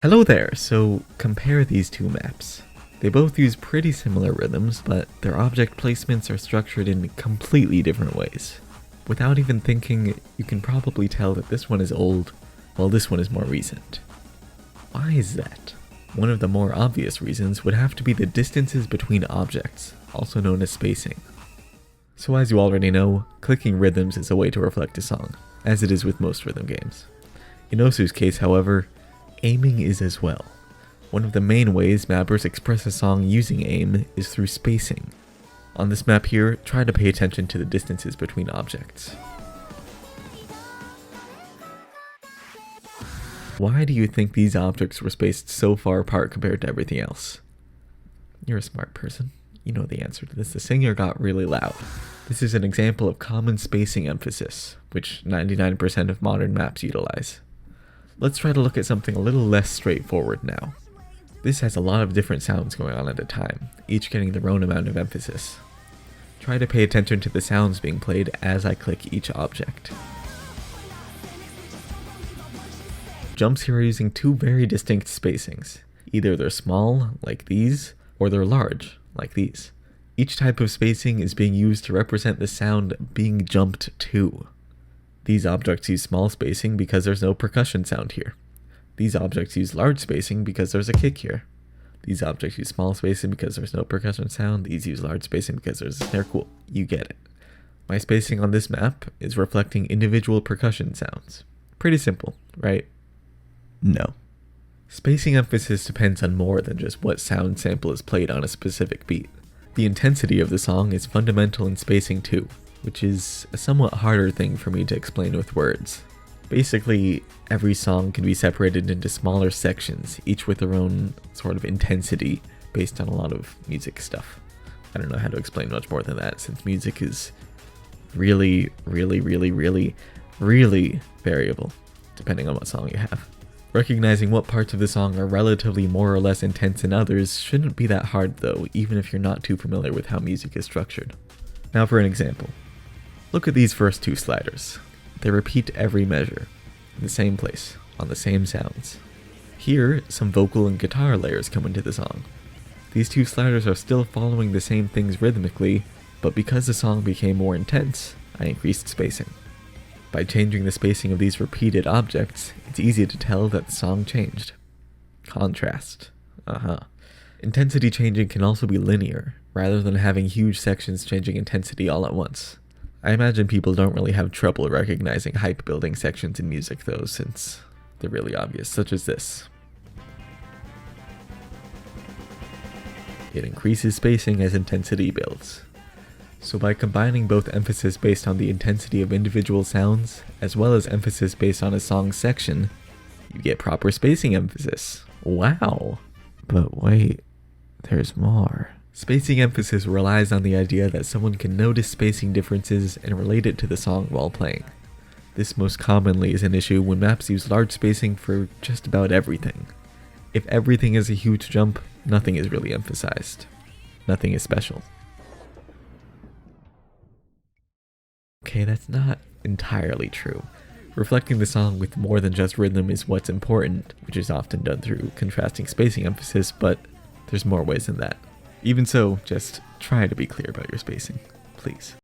Hello there, so compare these two maps. They both use pretty similar rhythms, but their object placements are structured in completely different ways. Without even thinking, you can probably tell that this one is old, while this one is more recent. Why is that? One of the more obvious reasons would have to be the distances between objects, also known as spacing. So as you already know, clicking rhythms is a way to reflect a song, as it is with most rhythm games. In Osu's case, however, aiming is as well. One of the main ways mappers express a song using aim is through spacing. On this map here, try to pay attention to the distances between objects. Why do you think these objects were spaced so far apart compared to everything else? You're a smart person. You know the answer to this. The singer got really loud. This is an example of common spacing emphasis, which 99% of modern maps utilize. Let's try to look at something a little less straightforward now. This has a lot of different sounds going on at a time, each getting their own amount of emphasis. Try to pay attention to the sounds being played as I click each object. Jumps here are using two very distinct spacings. Either they're small, like these, or they're large, like these. Each type of spacing is being used to represent the sound being jumped to. These objects use small spacing because there's no percussion sound here. These objects use large spacing because there's a kick here. These objects use small spacing because there's no percussion sound. These use large spacing because there's a snare. Cool, you get it. My spacing on this map is reflecting individual percussion sounds. Pretty simple, right? No. Spacing emphasis depends on more than just what sound sample is played on a specific beat. The intensity of the song is fundamental in spacing too, which is a somewhat harder thing for me to explain with words. Basically, every song can be separated into smaller sections, each with their own sort of intensity based on a lot of music stuff. I don't know how to explain much more than that, since music is really variable, depending on what song you have. Recognizing what parts of the song are relatively more or less intense than others shouldn't be that hard though, even if you're not too familiar with how music is structured. Now for an example. Look at these first two sliders. They repeat every measure, in the same place, on the same sounds. Here, some vocal and guitar layers come into the song. These two sliders are still following the same things rhythmically, but because the song became more intense, I increased spacing. By changing the spacing of these repeated objects, it's easy to tell that the song changed. Contrast. Intensity changing can also be linear, rather than having huge sections changing intensity all at once. I imagine people don't really have trouble recognizing hype-building sections in music though, since they're really obvious, such as this. It increases spacing as intensity builds. So by combining both emphasis based on the intensity of individual sounds, as well as emphasis based on a song's section, you get proper spacing emphasis. Wow! But wait, there's more. Spacing emphasis relies on the idea that someone can notice spacing differences and relate it to the song while playing. This most commonly is an issue when maps use large spacing for just about everything. If everything is a huge jump, nothing is really emphasized. Nothing is special. Okay, that's not entirely true. Reflecting the song with more than just rhythm is what's important, which is often done through contrasting spacing emphasis, but there's more ways than that. Even so, just try to be clear about your spacing, please.